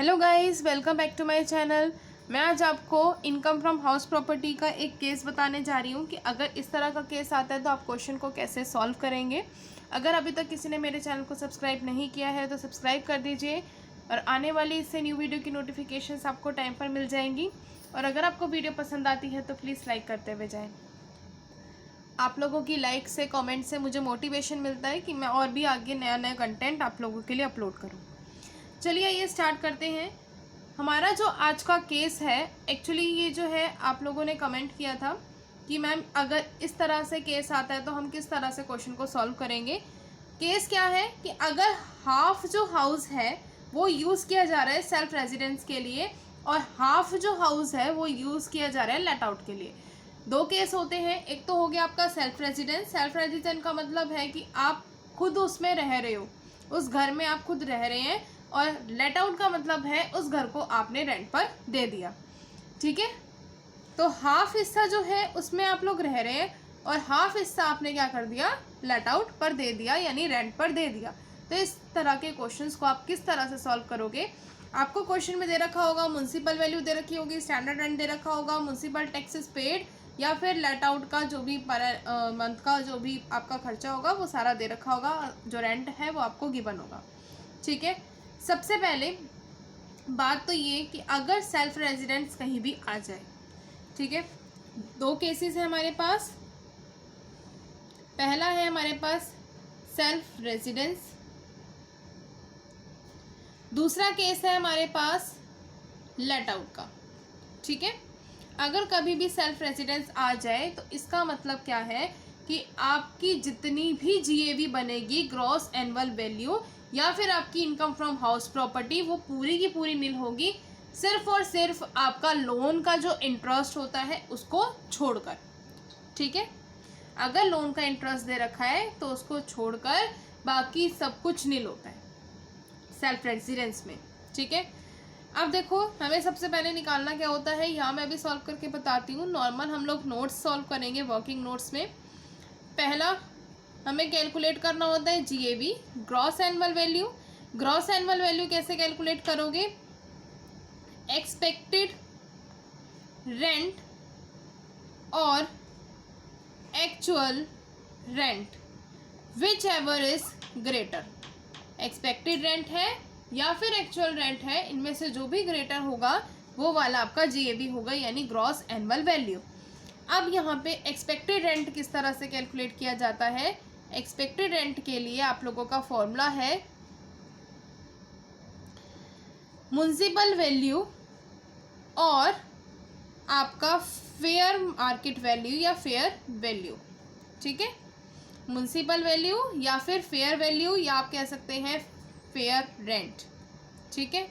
Hello guys, welcome back to my channel. मैं आज आपको इनकम फ्रॉम हाउस प्रॉपर्टी का एक केस बताने जा रही हूँ कि अगर इस तरह का केस आता है तो आप क्वेश्चन को कैसे सॉल्व करेंगे। अगर अभी तक किसी ने मेरे चैनल को सब्सक्राइब नहीं किया है तो सब्सक्राइब कर दीजिए और आने वाली इससे न्यू वीडियो की नोटिफिकेशंस आपको टाइम पर मिल जाएंगी। और अगर आपको वीडियो पसंद आती है तो प्लीज़ लाइक करते हुए जाएँ। आप लोगों की लाइक से, कमेंट से मुझे मोटिवेशन मिलता है कि मैं और भी आगे नया नया कंटेंट आप लोगों के लिए अपलोड करूँ। चलिए ये स्टार्ट करते हैं। हमारा जो आज का केस है, एक्चुअली ये जो है आप लोगों ने कमेंट किया था कि मैम अगर इस तरह से केस आता है तो हम किस तरह से क्वेश्चन को सॉल्व करेंगे। केस क्या है कि अगर हाफ जो हाउस है वो यूज़ किया जा रहा है सेल्फ रेजिडेंस के लिए और हाफ जो हाउस है वो यूज़ किया जा रहा है लेट आउट के लिए। दो केस होते हैं। एक तो हो गया आपका सेल्फ रेजिडेंस। सेल्फ रेजिडेंस का मतलब है कि आप खुद उसमें रह रहे हो, उस घर में आप खुद रह रहे हैं। और लेट आउट का मतलब है उस घर को आपने रेंट पर दे दिया। ठीक है, तो हाफ हिस्सा जो है उसमें आप लोग रह रहे हैं और हाफ हिस्सा आपने क्या कर दिया, लेट आउट पर दे दिया, यानी रेंट पर दे दिया। तो इस तरह के क्वेश्चंस को आप किस तरह से सॉल्व करोगे। आपको क्वेश्चन में दे रखा होगा म्युनिसिपल वैल्यू दे रखी होगी, स्टैंडर्ड रेंट दे रखा होगा, म्युनिसिपल टैक्सेस पेड, या फिर लेट आउट का जो भी पर मंथ का जो भी आपका खर्चा होगा वो सारा दे रखा होगा, जो रेंट है वो आपको गिवन होगा। ठीक है, सबसे पहले बात तो ये कि अगर सेल्फ रेजिडेंस कहीं भी आ जाए, ठीक है, दो केसेस है हमारे पास। पहला है हमारे पास सेल्फ रेजिडेंस, दूसरा केस है हमारे पास लेट आउट का। ठीक है, अगर कभी भी सेल्फ रेजिडेंस आ जाए तो इसका मतलब क्या है कि आपकी जितनी भी जीएवी बनेगी, ग्रॉस एनुअल वैल्यू, या फिर आपकी इनकम फ्रॉम हाउस प्रॉपर्टी, वो पूरी की पूरी नील होगी, सिर्फ और सिर्फ आपका लोन का जो इंटरेस्ट होता है उसको छोड़कर। ठीक है, अगर लोन का इंटरेस्ट दे रखा है तो उसको छोड़कर बाकी सब कुछ नील होता है सेल्फ रेजिडेंस में। ठीक है, अब देखो हमें सबसे पहले निकालना क्या होता है, यहाँ मैं अभी सॉल्व करके बताती हूँ। नॉर्मल हम लोग नोट्स सॉल्व करेंगे वर्किंग नोट्स में। पहला हमें कैलकुलेट करना होता है GAV, gross annual value. Gross annual value कैसे कैलकुलेट करोगे, एक्सपेक्टेड रेंट और actual rent which ever is greater. Expected rent है या फिर एक्चुअल रेंट है, इनमें से जो भी ग्रेटर होगा वो वाला आपका जीएवी होगा, यानी ग्रॉस एनुअल वैल्यू। अब यहाँ पे एक्सपेक्टेड रेंट किस तरह से कैलकुलेट किया जाता है। एक्सपेक्टेड रेंट के लिए आप लोगों का फॉर्मूला है म्युनिसिपल वैल्यू और आपका फेयर मार्केट वैल्यू या फेयर वैल्यू। ठीक है, म्युनिसिपल वैल्यू या फिर फेयर वैल्यू, या आप कह सकते हैं फेयर रेंट। ठीक है,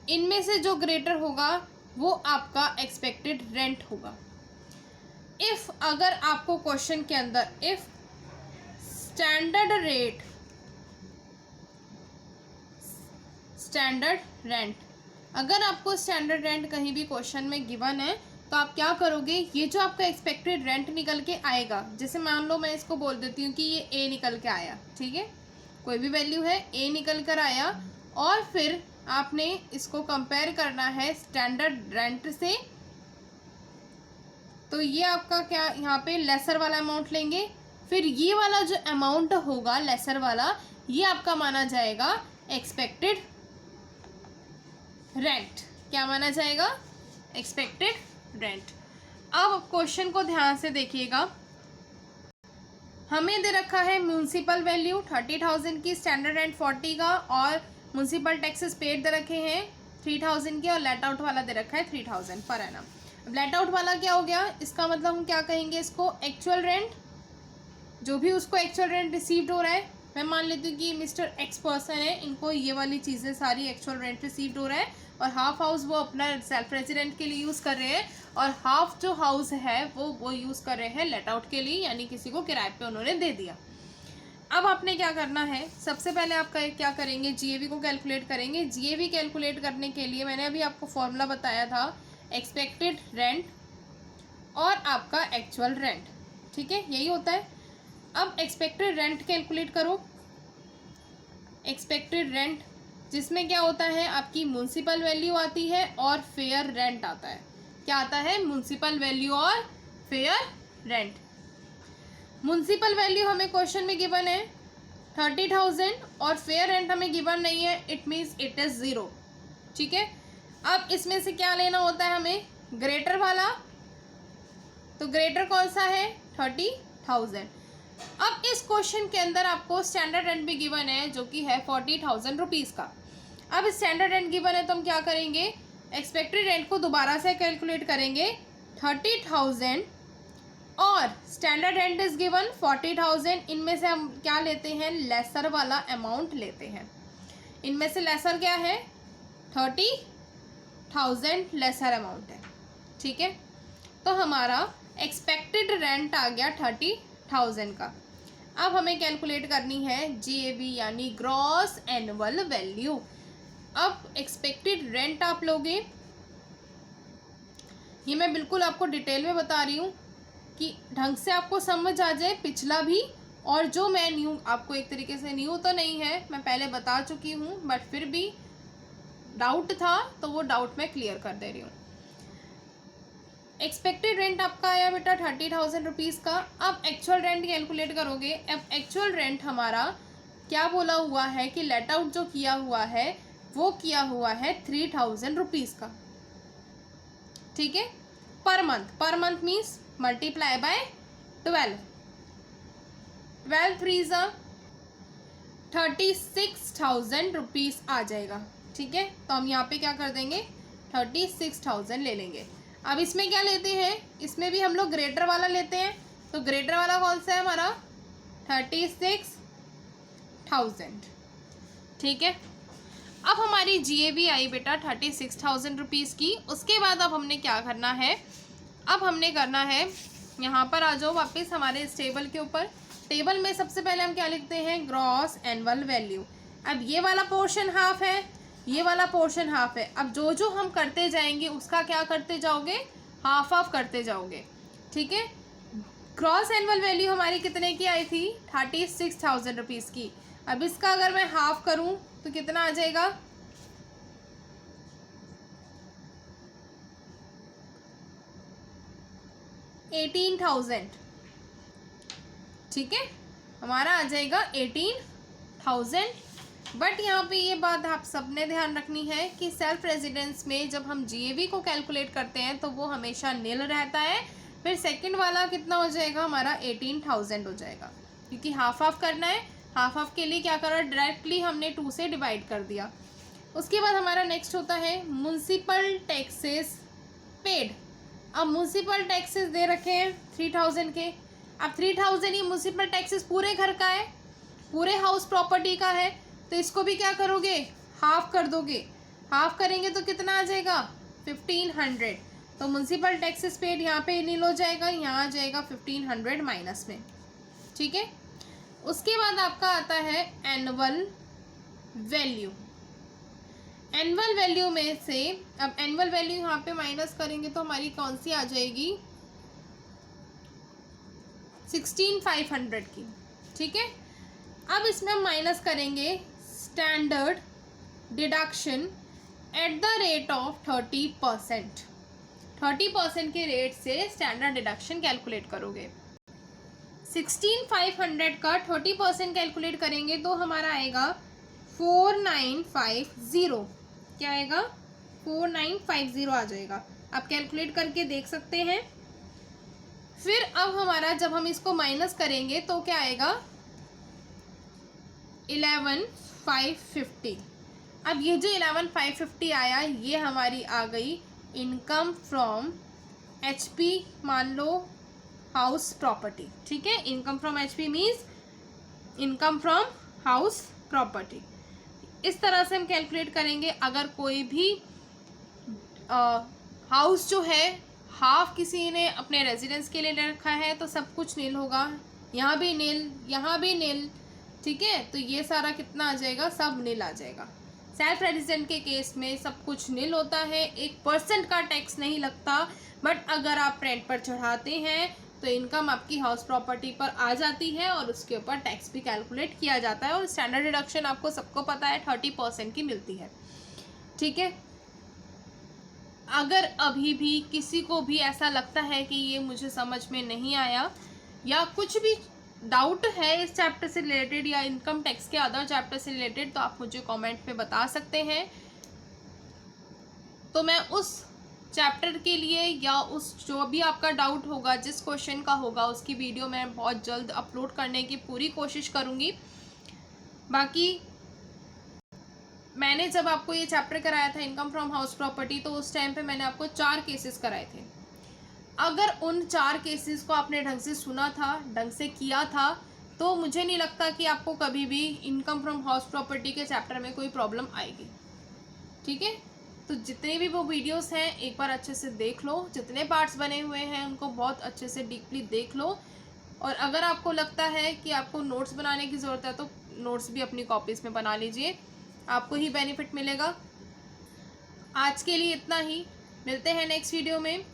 इनमें से जो ग्रेटर होगा वो आपका एक्सपेक्टेड रेंट होगा। इफ अगर आपको क्वेश्चन के अंदर इफ स्टैंडर्ड रेंट, अगर आपको स्टैंडर्ड रेंट कहीं भी क्वेश्चन में गिवन है तो आप क्या करोगे, ये जो आपका एक्सपेक्टेड रेंट निकल के आएगा, जैसे मान लो मैं इसको बोल देती हूँ कि ये ए निकल के आया। ठीक है, कोई भी वैल्यू है, ए निकल कर आया, और फिर आपने इसको कंपेयर करना है स्टैंडर्ड रेंट से। तो ये आपका क्या, यहाँ पे लेसर वाला अमाउंट लेंगे, फिर ये वाला जो अमाउंट होगा लेसर वाला, ये आपका माना जाएगा एक्सपेक्टेड रेंट। क्या माना जाएगा, एक्सपेक्टेड रेंट। अब क्वेश्चन को ध्यान से देखिएगा। हमें दे रखा है म्युनिसिपल वैल्यू 30,000 की, स्टैंडर्ड रेंट 40 का, और म्युनिसिपल टैक्सेस पेड दे रखे हैं 3,000 के, और लेट आउट वाला दे रखा है 3,000 पर एनम। अब लेट आउट वाला क्या हो गया, इसका मतलब हम क्या कहेंगे, इसको एक्चुअल रेंट, जो भी उसको एक्चुअल रेंट रिसीव्ड हो रहा है। मैं मान लेती हूँ कि मिस्टर एक्स पर्सन है, इनको ये वाली चीज़ें सारी एक्चुअल रेंट रिसीव्ड हो रहा है, और हाफ हाउस वो अपना सेल्फ रेजिडेंट के लिए यूज़ कर रहे हैं, और हाफ जो हाउस है वो यूज़ कर रहे हैं लेट आउट के लिए, यानी किसी को किराए पे उन्होंने दे दिया। अब आपने क्या करना है, सबसे पहले आप क्या करेंगे, जीएवी को कैलकुलेट करेंगे। जीएवी कैलकुलेट करने के लिए मैंने अभी आपको फॉर्मूला बताया था, एक्सपेक्टेड रेंट और आपका एक्चुअल रेंट। ठीक है, यही होता है। अब एक्सपेक्टेड रेंट कैलकुलेट करो। एक्सपेक्टेड रेंट जिसमें क्या होता है, आपकी म्युनिसिपल वैल्यू आती है और फेयर रेंट आता है। क्या आता है, म्युनिसिपल वैल्यू और फेयर रेंट। म्युनिसिपल वैल्यू हमें क्वेश्चन में गिवन है 30,000 और फेयर रेंट हमें गिवन नहीं है, इट मीन्स इट इज 0। ठीक है, अब इसमें से क्या लेना होता है हमें, ग्रेटर वाला। तो ग्रेटर कौन सा है, 30,000। अब इस क्वेश्चन के अंदर आपको स्टैंडर्ड रेंट भी गिवन है जो कि है 40,000 रुपीज़ का। अब स्टैंडर्ड रेंट गिवन है तो हम क्या करेंगे, एक्सपेक्टेड रेंट को दोबारा से कैलकुलेट करेंगे 30,000 और स्टैंडर्ड रेंट इज गिवन 40,000। इनमें से हम क्या लेते हैं, लेसर वाला अमाउंट लेते हैं। इनमें से लेसर क्या है, 30,000 लेसर अमाउंट है। ठीक है, तो हमारा एक्सपेक्टेड रेंट आ गया 30,000 का। अब हमें कैलकुलेट करनी है GAV यानी ग्रॉस एनुअल वैल्यू। अब एक्सपेक्टेड रेंट आप लोगे, ये मैं बिल्कुल आपको डिटेल में बता रही हूँ कि ढंग से आपको समझ आ जाए, पिछला भी और जो मैं न्यू आपको एक तरीके से न्यू तो नहीं है, मैं पहले बता चुकी हूँ, बट फिर भी डाउट था तो वो डाउट मैं क्लियर कर दे रही हूँ। एक्सपेक्टेड रेंट आपका आया बेटा 30,000 रुपीज़ का। अब एक्चुअल रेंट कैलकुलेट करोगे। अब एक्चुअल रेंट हमारा क्या बोला हुआ है कि लेट आउट जो किया हुआ है वो किया हुआ है 3,000 रुपीज़ का। ठीक है, पर month means multiply by 12, 12 3 36,000 rupees आ जाएगा। ठीक है, तो हम यहाँ पे क्या कर देंगे, 36,000 ले लेंगे। अब इसमें क्या लेते हैं, इसमें भी हम लोग ग्रेटर वाला लेते हैं। तो ग्रेटर वाला कौन सा है हमारा, 36,000। ठीक है, अब हमारी GAV आई बेटा 36,000 रुपीज़ की। उसके बाद अब हमने क्या करना है, अब हमने करना है, यहाँ पर आ जाओ वापस हमारे इस टेबल के ऊपर। टेबल में सबसे पहले हम क्या लिखते हैं, ग्रॉस एनुअल वैल्यू। अब ये वाला पोर्शन हाफ है, ये वाला पोर्शन हाफ है। अब जो जो हम करते जाएंगे उसका क्या करते जाओगे, हाफ हाफ करते जाओगे। ठीक है, ग्रॉस एनुअल वैल्यू हमारी कितने की आई थी, 36,000 रुपीज़ की। अब इसका अगर मैं हाफ करूं तो कितना आ जाएगा, 18,000। ठीक है, हमारा आ जाएगा 18,000। बट यहाँ पे ये बात आप सबने ध्यान रखनी है कि सेल्फ रेजिडेंस में जब हम GAV को कैलकुलेट करते हैं तो वो हमेशा नील रहता है। फिर सेकंड वाला कितना हो जाएगा हमारा, 18,000 हो जाएगा, क्योंकि हाफ हाफ करना है। हाफ हाफ के लिए क्या करा, डायरेक्टली हमने 2 से डिवाइड कर दिया। उसके बाद हमारा नेक्स्ट होता है म्युनिसिपल टैक्सेस पेड। अब म्युनिसिपल टैक्सेस दे रखे हैं 3,000 के। अब 3,000 ये म्युनिसिपल टैक्सेस पूरे घर का है, पूरे हाउस प्रॉपर्टी का है, तो इसको भी क्या करोगे, हाफ कर दोगे। हाफ करेंगे तो कितना आ जाएगा, 1,500। तो म्युनिसिपल टैक्सेस पेड यहाँ पे नील हो जाएगा, यहाँ आ जाएगा 1,500 माइनस में। ठीक है, उसके बाद आपका आता है एनुअल वैल्यू। एनुअल वैल्यू में से अब एनुअल वैल्यू यहाँ पे माइनस करेंगे तो हमारी कौन सी आ जाएगी, 16,500 की। ठीक है, अब इसमें हम माइनस करेंगे standard deduction at the rate of 30%। 30% के रेट से स्टैंडर्ड डिडक्शन कैलकुलेट करोगे। 16,500 का 30% कैलकुलेट करेंगे तो हमारा आएगा 4,950। क्या आएगा, 4,950 आ जाएगा। आप कैलकुलेट करके देख सकते हैं। फिर अब हमारा जब हम इसको माइनस करेंगे तो क्या आएगा, 11,550। अब ये जो 11,550 आया ये हमारी आ गई इनकम फ्रॉम HP, मान लो हाउस प्रॉपर्टी। ठीक है, income from HP means income from house property. इस तरह से हम कैलकुलेट करेंगे। अगर कोई भी हाउस जो है हाफ किसी ने अपने रेजिडेंस के लिए ले रखा है तो सब कुछ नील होगा, यहाँ भी नील, यहाँ भी नील। ठीक है, तो ये सारा कितना आ जाएगा, सब नील आ जाएगा। सेल्फ रेजिडेंट के केस में सब कुछ नील होता है, 1% का टैक्स नहीं लगता। बट अगर आप रेंट पर चढ़ाते हैं तो इनकम आपकी हाउस प्रॉपर्टी पर आ जाती है और उसके ऊपर टैक्स भी कैलकुलेट किया जाता है और स्टैंडर्ड डिडक्शन आपको सबको पता है 30% की मिलती है। ठीक है, अगर अभी भी किसी को भी ऐसा लगता है कि ये मुझे समझ में नहीं आया या कुछ भी डाउट है इस चैप्टर से रिलेटेड या इनकम टैक्स के अदर चैप्टर से रिलेटेड, तो आप मुझे कमेंट में बता सकते हैं। तो मैं उस चैप्टर के लिए या उस जो भी आपका डाउट होगा, जिस क्वेश्चन का होगा, उसकी वीडियो मैं बहुत जल्द अपलोड करने की पूरी कोशिश करूँगी। बाकी मैंने जब आपको ये चैप्टर कराया था इनकम फ्रॉम हाउस प्रॉपर्टी, तो उस टाइम पे मैंने आपको 4 केसेस कराए थे। अगर उन 4 केसेस को आपने ढंग से सुना था, ढंग से किया था, तो मुझे नहीं लगता कि आपको कभी भी इनकम फ्रॉम हाउस प्रॉपर्टी के चैप्टर में कोई प्रॉब्लम आएगी। ठीक है, तो जितने भी वो वीडियोस हैं एक बार अच्छे से देख लो, जितने पार्ट्स बने हुए हैं उनको बहुत अच्छे से डीपली देख लो। और अगर आपको लगता है कि आपको नोट्स बनाने की ज़रूरत है तो नोट्स भी अपनी कॉपीज़ में बना लीजिए, आपको ही बेनिफिट मिलेगा। आज के लिए इतना ही, मिलते हैं नेक्स्ट वीडियो में।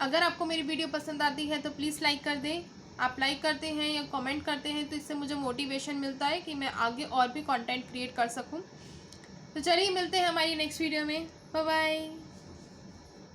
अगर आपको मेरी वीडियो पसंद आती है तो प्लीज़ लाइक कर दें। आप लाइक करते हैं या कमेंट करते हैं तो इससे मुझे मोटिवेशन मिलता है कि मैं आगे और भी कंटेंट क्रिएट कर सकूं। तो चलिए मिलते हैं हमारी नेक्स्ट वीडियो में। Bye bye.